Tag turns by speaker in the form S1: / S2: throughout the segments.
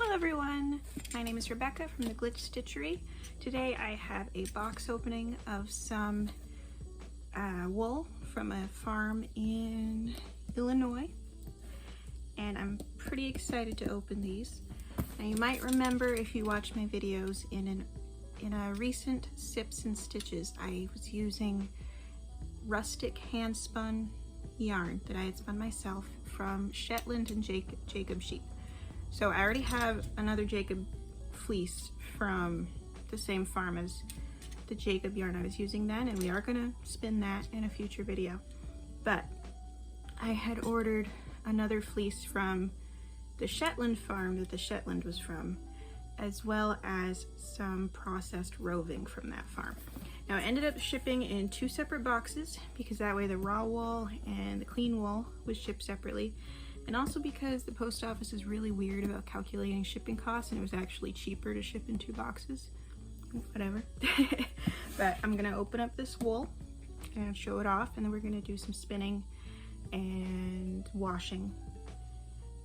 S1: Hello everyone, my name is Rebecca from the Glitch Stitchery. Today I have a box opening of some wool from a farm in Illinois, and I'm pretty excited to open these. Now you might remember, if you watch my videos, in a recent Sips and Stitches I was using rustic hand spun yarn that I had spun myself from Shetland and Jacquard sheep. So I already have another Jacquard fleece from the same farm as the Jacquard yarn I was using then, and we are gonna spin that in a future video. But I had ordered another fleece from the Shetland farm that the Shetland was from, as well as some processed roving from that farm. Now I ended up shipping in 2 separate boxes because that way the raw wool and the clean wool was shipped separately. And also because the post office is really weird about calculating shipping costs, and it was actually cheaper to ship in 2 boxes. Whatever. But I'm gonna open up this wool and show it off, and then we're gonna do some spinning and washing.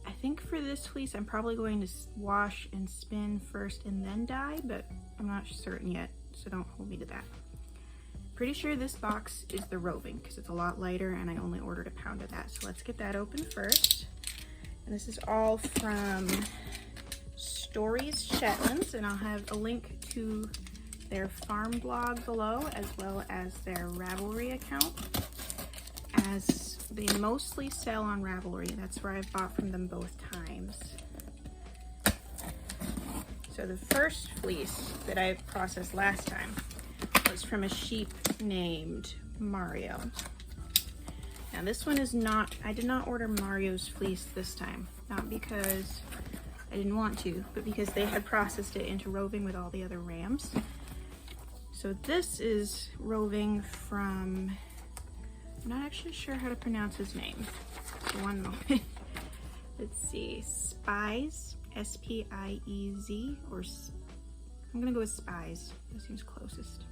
S1: I think for this fleece I'm probably going to wash and spin first and then dye, but I'm not certain yet, so don't hold me to that. Pretty sure this box is the roving because it's a lot lighter and I only ordered a pound of that. So let's get that open first. And this is all from Stories Shetlands, and I'll have a link to their farm blog below, as well as their Ravelry account, as they mostly sell on Ravelry. That's where I've bought from them both times. So the first fleece that I processed last time was from a sheep named Mario. Now this one is not, I did not order Mario's fleece this time, not because I didn't want to, but because they had processed it into roving with all the other rams. So this is roving from, I'm not actually sure how to pronounce his name. One moment. Let's see, Spies, S-P-I-E-Z, or I'm gonna go with Spies. That seems closest.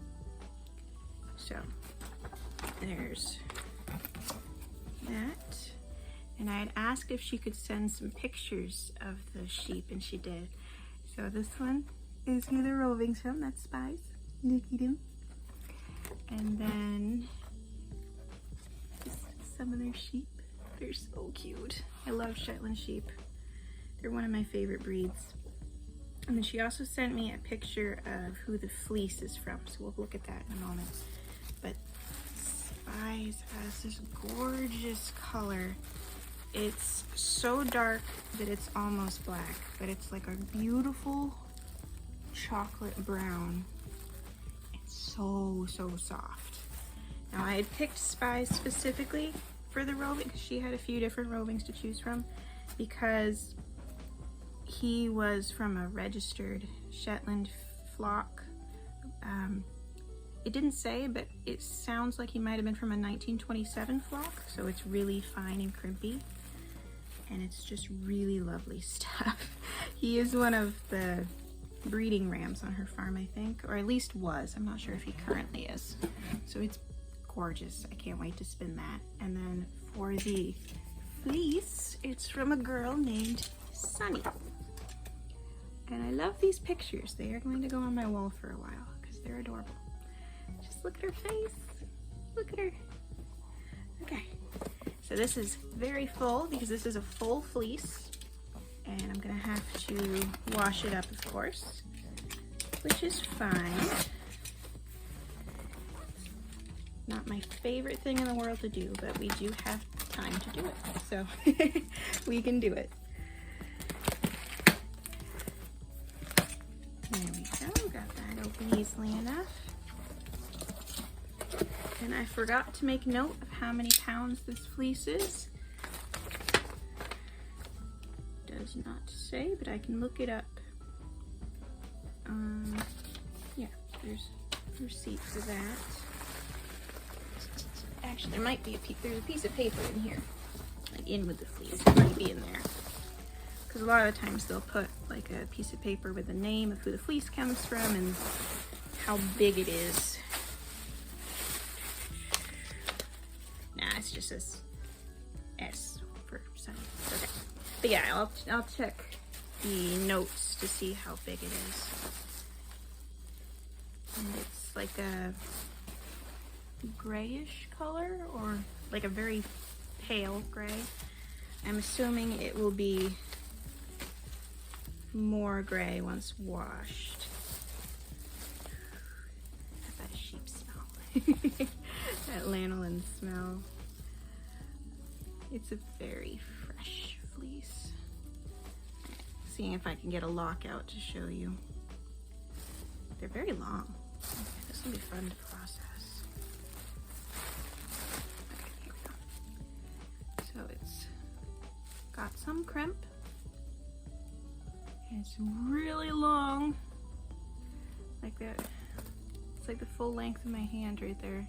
S1: So there's that, and I had asked if she could send some pictures of the sheep, and she did. So this one is who the roving's from. That's Spies. Look at him. And then some of their sheep. They're so cute. I love Shetland sheep. They're one of my favorite breeds. And then she also sent me a picture of who the fleece is from, so we'll look at that in a moment. But Spies has this gorgeous color. It's so dark that it's almost black, but it's like a beautiful chocolate brown. It's so soft. Now I had picked Spies specifically for the roving because she had a few different rovings to choose from, because he was from a registered Shetland flock. It didn't say, but it sounds like he might have been from a 1927 flock, so it's really fine and crimpy, and it's just really lovely stuff. He is one of the breeding rams on her farm, I think, or at least was. I'm not sure if he currently is. So it's gorgeous. I can't wait to spin that. And then for the fleece, it's from a girl named Sunny. And I love these pictures. They are going to go on my wall for a while because they're adorable. Just look at her face. Look at her. Okay. So this is very full because this is a full fleece. And I'm going to have to wash it up, of course, which is fine. Not my favorite thing in the world to do, but we do have time to do it. So we can do it. There we go, got that open easily enough. And I forgot to make note of how many pounds this fleece is. Does not say, but I can look it up. Yeah, there's receipts of that. Actually, there might be there's a piece of paper in here, like in with the fleece. It might be in there. Because a lot of the times they'll put like a piece of paper with the name of who the fleece comes from and how big it is. Nah, it's just S for Sunny. Okay. But yeah, I'll check the notes to see how big it is. And it's like a grayish color, or like a very pale gray. I'm assuming it will be more gray once washed. That sheep smell. That lanolin smell. It's a very fresh fleece. Seeing if I can get a lock out to show you. They're very long. This will be fun to process. Okay, here we go. So it's got some crimp. And it's really long. Like that. It's like the full length of my hand right there.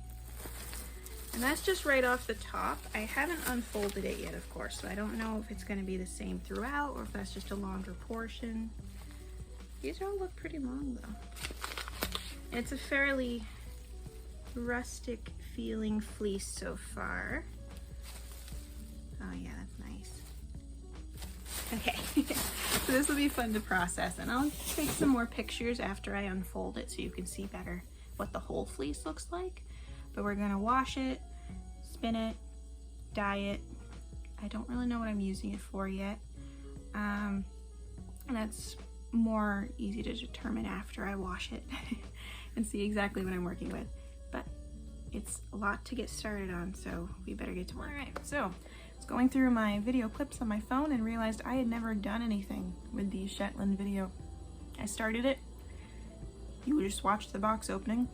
S1: And that's just right off the top. I haven't unfolded it yet, of course, so I don't know if it's going to be the same throughout or if that's just a longer portion. These all look pretty long though. It's a fairly rustic feeling fleece so far. Oh yeah, that's nice. Okay, so this will be fun to process, and I'll take some more pictures after I unfold it so you can see better what the whole fleece looks like. But we're gonna wash it, spin it, dye it. I don't really know what I'm using it for yet. And that's more easy to determine after I wash it and see exactly what I'm working with. But it's a lot to get started on, so we better get to work. All right, so I was going through my video clips on my phone and realized I had never done anything with the Shetland video. I started it, you just watched the box opening,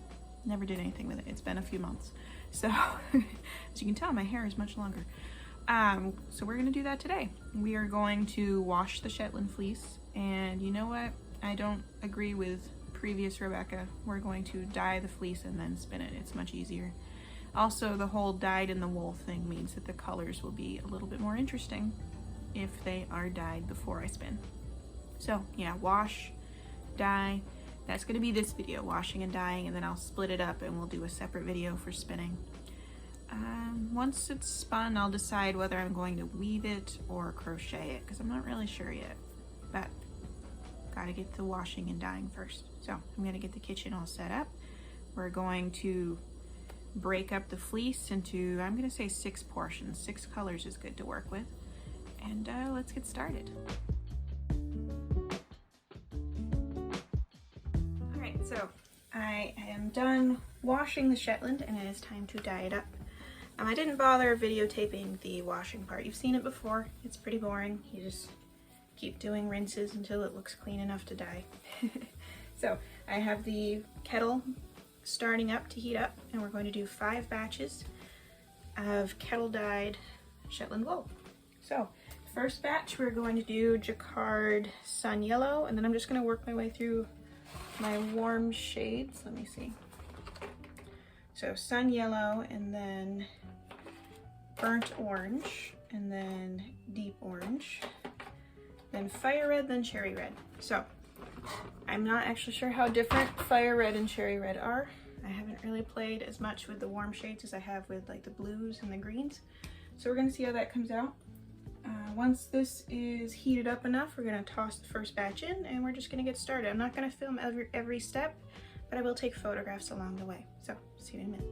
S1: never did anything with it. It's been a few months. So as you can tell, my hair is much longer. So we're gonna do that today. We are going to wash the Shetland fleece, and you know what? I don't agree with previous Rebecca. We're going to dye the fleece and then spin it. It's much easier. Also, the whole dyed in the wool thing means that the colors will be a little bit more interesting if they are dyed before I spin. So yeah, wash, dye. That's going to be this video, washing and dyeing, and then I'll split it up and we'll do a separate video for spinning. Once it's spun, I'll decide whether I'm going to weave it or crochet it, because I'm not really sure yet. But gotta get the washing and dyeing first. So I'm going to get the kitchen all set up. We're going to break up the fleece into, I'm going to say 6 portions. 6 colors is good to work with. And let's get started. So I am done washing the Shetland and it is time to dye it up. I didn't bother videotaping the washing part. You've seen it before. It's pretty boring. You just keep doing rinses until it looks clean enough to dye. So I have the kettle starting up to heat up, and we're going to do 5 batches of kettle dyed Shetland wool. So first batch we're going to do Jacquard Sun Yellow, and then I'm just going to work my way through my warm shades. Let me see. So Sun Yellow, and then Burnt Orange, and then Deep Orange, then Fire Red, then Cherry Red. So I'm not actually sure how different Fire Red and Cherry Red are. I haven't really played as much with the warm shades as I have with like the blues and the greens. So we're gonna see how that comes out. Once this is heated up enough, we're gonna toss the first batch in and we're just gonna get started. I'm not gonna film every step, but I will take photographs along the way. So see you in a minute.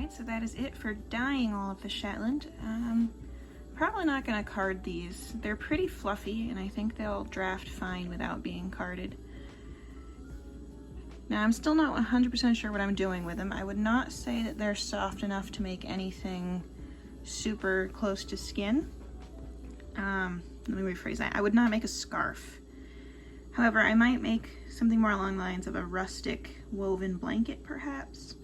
S1: So that is it for dyeing all of the Shetland. Probably not going to card these. They're pretty fluffy and I think they'll draft fine without being carded. Now I'm still not 100% sure what I'm doing with them. I would not say that they're soft enough to make anything super close to skin. Let me rephrase that. I would not make a scarf. However, I might make something more along the lines of a rustic woven blanket perhaps.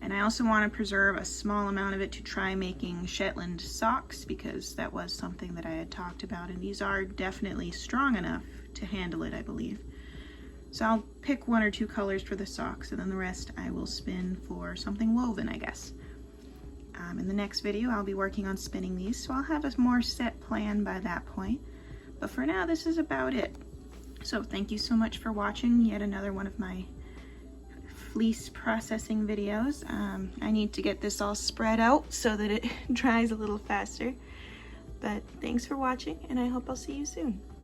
S1: And I also want to preserve a small amount of it to try making Shetland socks, because that was something that I had talked about, and these are definitely strong enough to handle it, I believe. So I'll pick 1 or 2 colors for the socks, and then the rest I will spin for something woven, I guess. In the next video I'll be working on spinning these, so I'll have a more set plan by that point. But for now, this is about it. So thank you so much for watching yet another one of my fleece processing videos. I need to get this all spread out so that it dries a little faster. But thanks for watching, and I hope I'll see you soon.